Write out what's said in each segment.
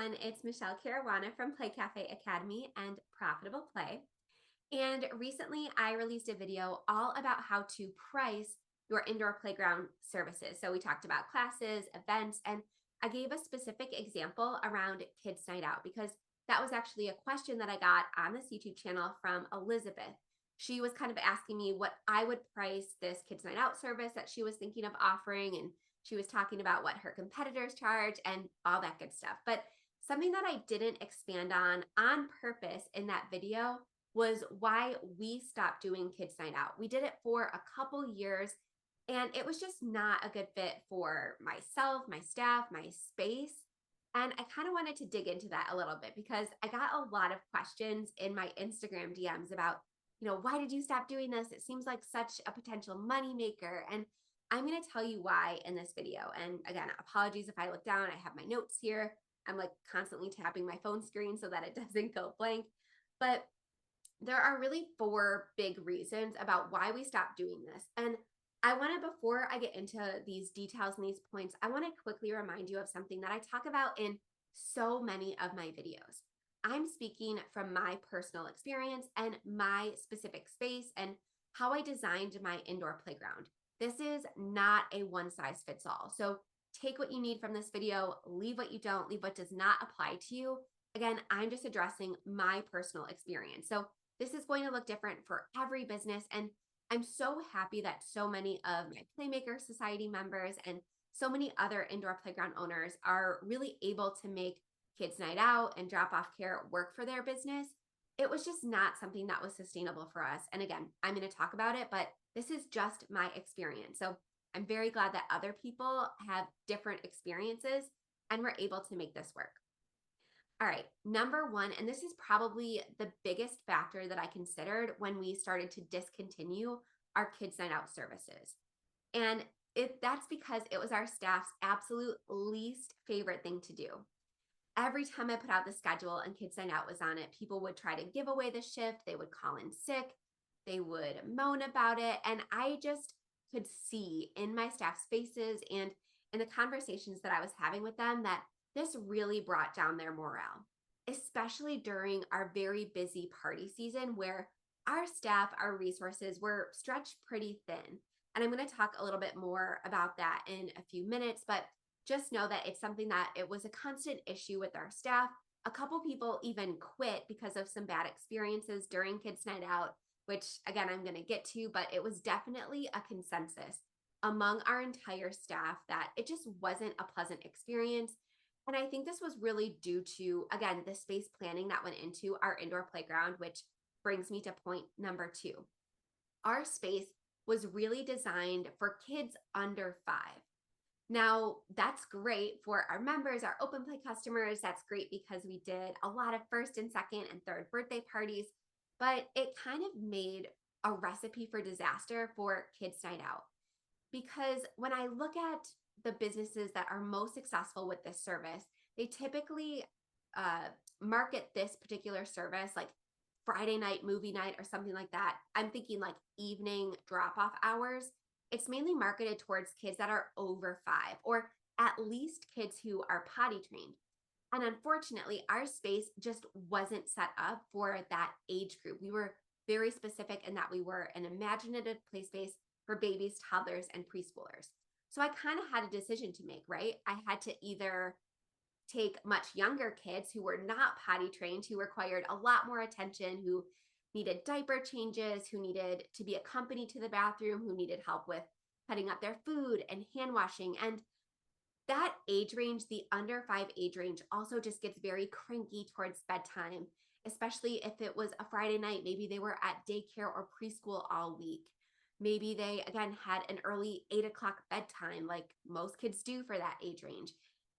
everyone. It's Michelle Caruana from Play Cafe Academy and Profitable Play. And recently I released a video all about how to price your indoor playground services. So we talked about classes, events, and I gave a specific example around Kids Night Out because that was actually a question that I got on this YouTube channel from Elizabeth. She was kind of asking me what I would price this Kids Night Out service that she was thinking of offering, and she was talking about what her competitors charge and all that good stuff. But something that I didn't expand on purpose in that video was why we stopped doing Kids Night Out. We did it for a couple years and it was just not a good fit for myself, my staff, my space. And I kind of wanted to dig into that a little bit because I got a lot of questions in my Instagram DMs about, why did you stop doing this? It seems like such a potential money maker. And I'm going to tell you why in this video. And again, apologies if I look down. I have my notes here. I'm like constantly tapping my phone screen so that it doesn't go blank. But there are really four big reasons about why we stopped doing this. And I want to, before I get into these details and these points, I want to quickly remind you of something that I talk about in so many of my videos. I'm speaking from my personal experience and my specific space and how I designed my indoor playground. This is not a one size fits all. So take what you need from this video, leave what you don't, leave what does not apply to you. Again, I'm just addressing my personal experience. So this is going to look different for every business. And I'm so happy that so many of my Playmaker Society members and so many other indoor playground owners are really able to make Kids Night Out and drop off care work for their business. It was just not something that was sustainable for us. And again, I'm going to talk about it, but this is just my experience. So I'm very glad that other people have different experiences and we're able to make this work. All right, number one, and this is probably the biggest factor that I considered when we started to discontinue our Kids Night Out services. And that's because it was our staff's absolute least favorite thing to do. Every time I put out the schedule and Kids Night Out was on it, people would try to give away the shift. They would call in sick. They would moan about it. And I just could see in my staff's faces and in the conversations that I was having with them that this really brought down their morale, especially during our very busy party season where our staff, our resources were stretched pretty thin. And I'm going to talk a little bit more about that in a few minutes, but just know that it's something that it was a constant issue with our staff. A couple people even quit because of some bad experiences during Kids Night Out, which again, I'm going to get to, but it was definitely a consensus among our entire staff that it just wasn't a pleasant experience. And I think this was really due to, again, the space planning that went into our indoor playground, which brings me to point number two. Our space was really designed for kids under 5. Now, that's great for our members, our open play customers. That's great because we did a lot of first and second and third birthday parties, but it kind of made a recipe for disaster for Kids Night Out. Because when I look at the businesses that are most successful with this service, they typically market this particular service like Friday night movie night or something like that. I'm thinking like evening drop-off hours. It's mainly marketed towards kids that are over 5 or at least kids who are potty trained. And unfortunately, our space just wasn't set up for that age group. We were very specific in that we were an imaginative play space for babies, toddlers, and preschoolers. So I kind of had a decision to make, right? I had to either take much younger kids who were not potty trained, who required a lot more attention, who needed diaper changes, who needed to be accompanied to the bathroom, who needed help with cutting up their food and hand washing. And that age range, the under 5 age range, also just gets very cranky towards bedtime, especially if it was a Friday night. Maybe they were at daycare or preschool all week. Maybe they, again, had an early 8 o'clock bedtime like most kids do for that age range.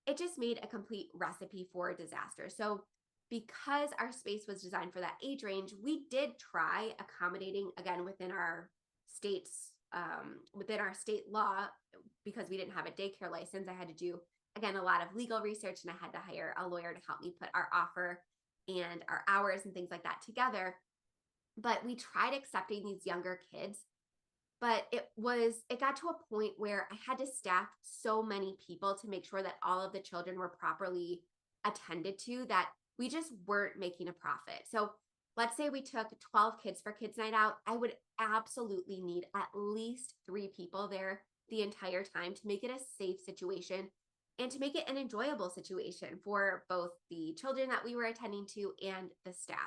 It just made a complete recipe for disaster. So because our space was designed for that age range, we did try accommodating, again, within our state law. Because we didn't have a daycare license, I had to do, again, a lot of legal research, and I had to hire a lawyer to help me put our offer and our hours and things like that together. But we tried accepting these younger kids, but it got to a point where I had to staff so many people to make sure that all of the children were properly attended to that we just weren't making a profit. So let's say we took 12 kids for kids night out, I would absolutely need at least 3 people there the entire time to make it a safe situation and to make it an enjoyable situation for both the children that we were attending to and the staff.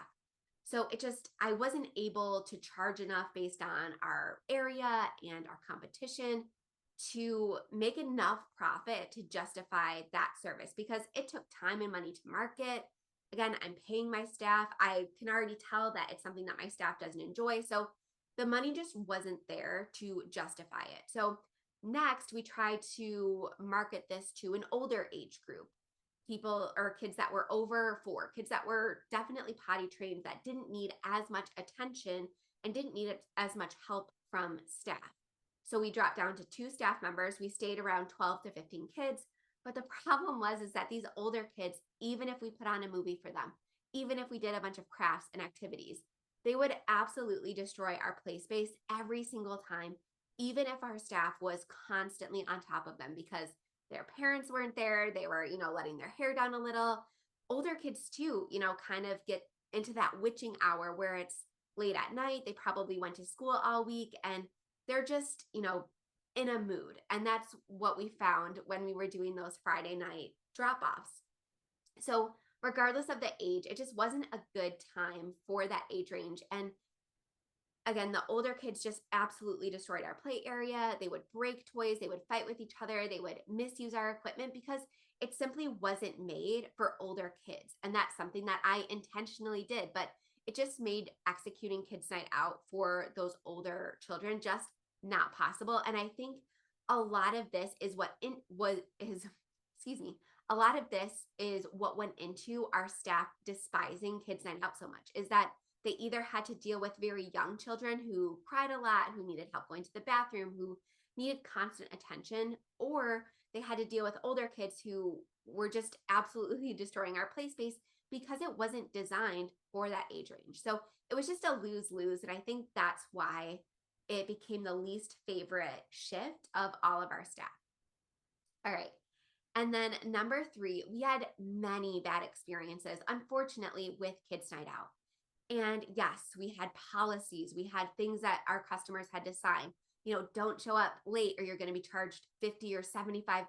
So it just, I wasn't able to charge enough based on our area and our competition to make enough profit to justify that service because it took time and money to market. Again, I'm paying my staff. I can already tell that it's something that my staff doesn't enjoy. So the money just wasn't there to justify it. So next, we tried to market this to an older age group, people or kids that were over 4, kids that were definitely potty trained, that didn't need as much attention and didn't need as much help from staff. So we dropped down to 2 staff members. We stayed around 12 to 15 kids. But the problem was is that these older kids, even if we put on a movie for them, even if we did a bunch of crafts and activities, they would absolutely destroy our play space every single time, even if our staff was constantly on top of them because their parents weren't there. They were, letting their hair down a little. Older kids, too, kind of get into that witching hour where it's late at night. They probably went to school all week and they're just, in a mood. And that's what we found when we were doing those Friday night drop offs. So, regardless of the age, it just wasn't a good time for that age range. And again, the older kids just absolutely destroyed our play area. They would break toys, they would fight with each other, they would misuse our equipment because it simply wasn't made for older kids. And that's something that I intentionally did, but it just made executing kids night out for those older children just not possible. And I think a lot of this is what in was is excuse me, a lot of this is what went into our staff despising kids night out so much is that they either had to deal with very young children who cried a lot, who needed help going to the bathroom, who needed constant attention, or they had to deal with older kids who were just absolutely destroying our play space because it wasn't designed for that age range. So it was just a lose lose. And I think that's why it became the least favorite shift of all of our staff. All right. And then number 3, we had many bad experiences, unfortunately, with Kids Night Out. And yes, we had policies, we had things that our customers had to sign. Don't show up late or you're going to be charged $50 or $75.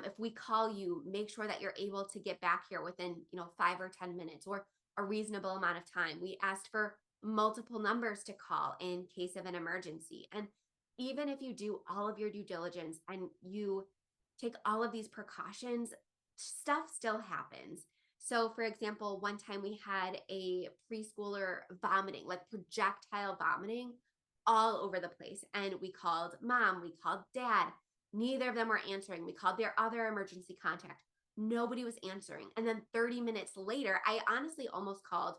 If we call you, make sure that you're able to get back here within, 5 or 10 minutes or a reasonable amount of time. We asked for multiple numbers to call in case of an emergency. And even if you do all of your due diligence and you take all of these precautions, stuff still happens. So, for example, one time we had a preschooler vomiting, like projectile vomiting all over the place. And we called mom, we called dad. Neither of them were answering. We called their other emergency contact. Nobody was answering. And then 30 minutes later, I honestly almost called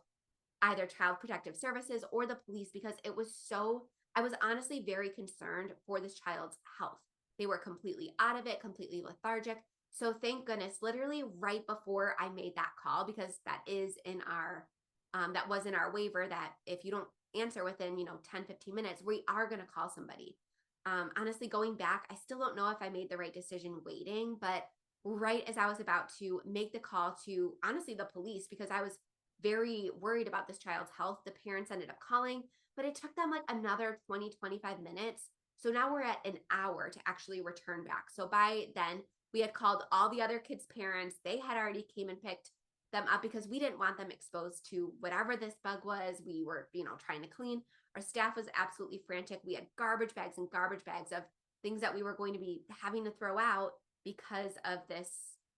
either Child Protective Services or the police because I was honestly very concerned for this child's health. They were completely out of it, completely lethargic. So thank goodness, literally right before I made that call, because that was in our waiver that if you don't answer within, 10, 15 minutes, we are going to call somebody. Honestly, going back, I still don't know if I made the right decision waiting, but right as I was about to make the call to honestly the police, because I was very worried about this child's health, the parents ended up calling, but it took them like another 20, 25 minutes. So now we're at an hour to actually return back. So by then, we had called all the other kids' parents. They had already came and picked them up because we didn't want them exposed to whatever this bug was. We were, trying to clean. Our staff was absolutely frantic. We had garbage bags and garbage bags of things that we were going to be having to throw out because of this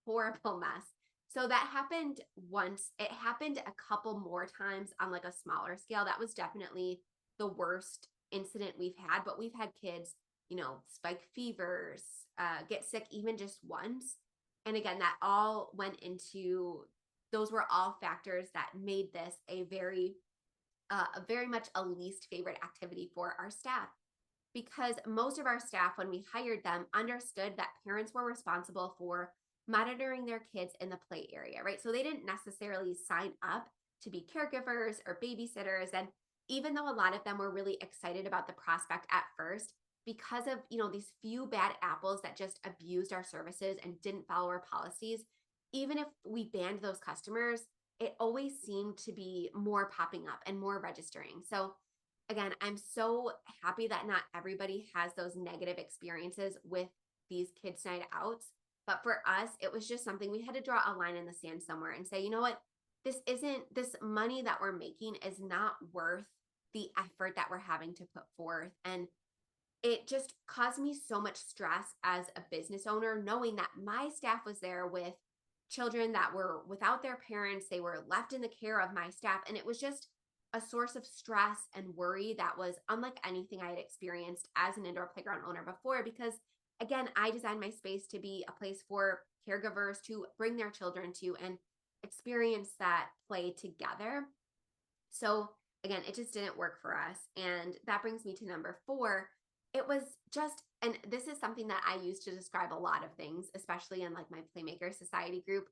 horrible mess. So that happened once. It happened a couple more times on like a smaller scale. That was definitely the worst incident we've had, but we've had kids, spike fevers, get sick even just once. And again, that all went into, those were all factors that made this a very much a least favorite activity for our staff. Because most of our staff, when we hired them, understood that parents were responsible for monitoring their kids in the play area, right? So they didn't necessarily sign up to be caregivers or babysitters. And even though a lot of them were really excited about the prospect at first, because of, these few bad apples that just abused our services and didn't follow our policies, even if we banned those customers, it always seemed to be more popping up and more registering. So again, I'm so happy that not everybody has those negative experiences with these kids' night outs. But for us, it was just something we had to draw a line in the sand somewhere and say, you know what? This money that we're making is not worth the effort that we're having to put forth. And it just caused me so much stress as a business owner, knowing that my staff was there with children that were without their parents. They were left in the care of my staff. And it was just a source of stress and worry that was unlike anything I had experienced as an indoor playground owner before. Because again, I designed my space to be a place for caregivers to bring their children to and experience that play together. So again, it just didn't work for us. And that brings me to number four. It was just, and this is something that I use to describe a lot of things, especially in like my Playmaker Society group.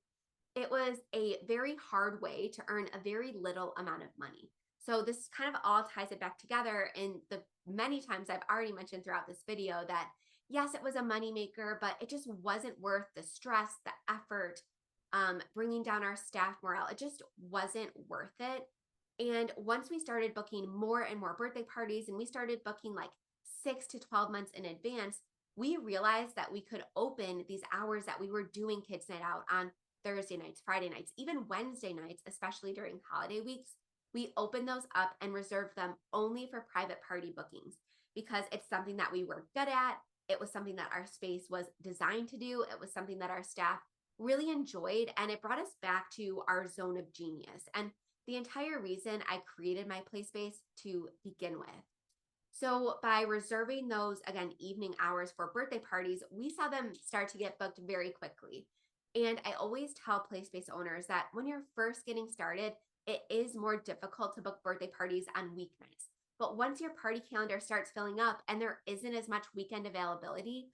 It was a very hard way to earn a very little amount of money. So this kind of all ties it back together in the many times I've already mentioned throughout this video that yes, it was a moneymaker, but it just wasn't worth the stress, the effort, bringing down our staff morale. It just wasn't worth it. And once we started booking more and more birthday parties and we started booking like 6 to 12 months in advance, we realized that we could open these hours that we were doing kids' night out on Thursday nights, Friday nights, even Wednesday nights, especially during holiday weeks. We opened those up and reserved them only for private party bookings because it's something that we were good at. It was something that our space was designed to do. It was something that our staff really enjoyed, and it brought us back to our zone of genius. And the entire reason I created my play space to begin with. So by reserving those, again, evening hours for birthday parties, we saw them start to get booked very quickly. And I always tell play space owners that when you're first getting started, it is more difficult to book birthday parties on weeknights. But once your party calendar starts filling up and there isn't as much weekend availability,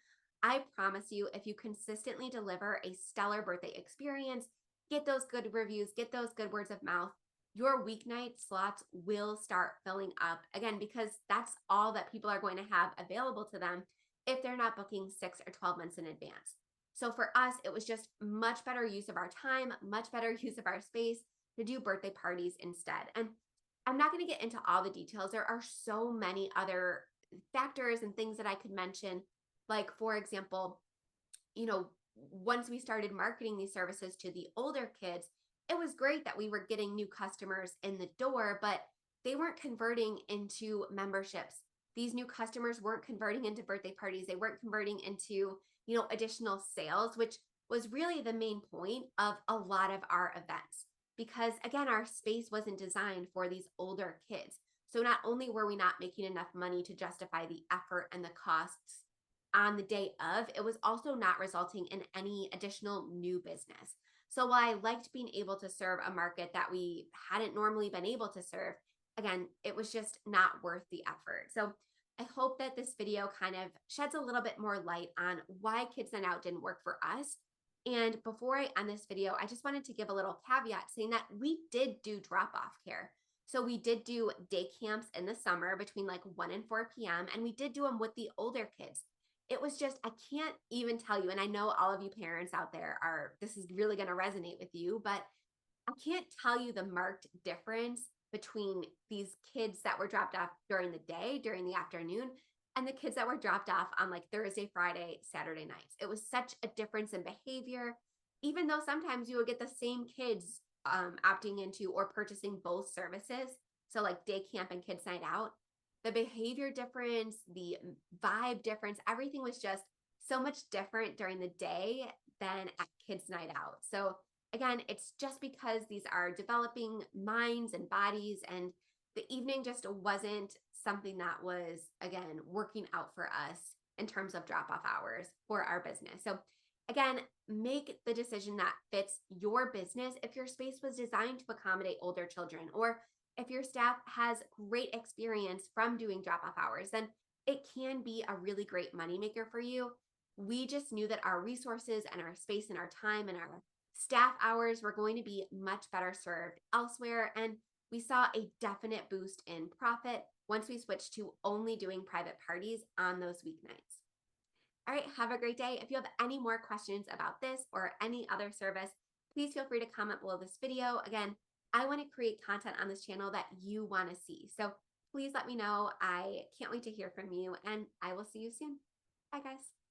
I promise you, if you consistently deliver a stellar birthday experience, get those good reviews, get those good words of mouth, your weeknight slots will start filling up again because that's all that people are going to have available to them if they're not booking 6 or 12 months in advance. So for us, it was just much better use of our time, much better use of our space to do birthday parties instead. And I'm not going to get into all the details. There are so many other factors and things that I could mention. Like, for example, you know, once we started marketing these services to the older kids, it was great that we were getting new customers in the door, but they weren't converting into memberships. These new customers weren't converting into birthday parties. They weren't converting into, additional sales, which was really the main point of a lot of our events. Because again, our space wasn't designed for these older kids. So not only were we not making enough money to justify the effort and the costs on the day of, it was also not resulting in any additional new business. So while I liked being able to serve a market that we hadn't normally been able to serve, again, it was just not worth the effort. So I hope that this video kind of sheds a little bit more light on why Kids Night Out didn't work for us. And before I end this video, I just wanted to give a little caveat saying that we did do drop-off care. So we did do day camps in the summer between like 1 and 4 p.m. And we did do them with the older kids. It was just, I can't even tell you, and I know all of you parents out there this is really going to resonate with you, but I can't tell you the marked difference between these kids that were dropped off during the day, during the afternoon, and the kids that were dropped off on like Thursday, Friday, Saturday nights. It was such a difference in behavior, even though sometimes you would get the same kids opting into or purchasing both services. So like day camp and kids night out, the behavior difference, the vibe difference, everything was just so much different during the day than at kids night out. So again, it's just because these are developing minds and bodies, and the evening just wasn't something that was, again, working out for us in terms of drop off hours for our business. So again, make the decision that fits your business. If your space was designed to accommodate older children, or if your staff has great experience from doing drop off hours, then it can be a really great moneymaker for you. We just knew that our resources and our space and our time and our staff hours were going to be much better served elsewhere. And we saw a definite boost in profit once we switched to only doing private parties on those weeknights. All right, have a great day. If you have any more questions about this or any other service, please feel free to comment below this video. Again, I want to create content on this channel that you want to see. So please let me know. I can't wait to hear from you, and I will see you soon. Bye, guys.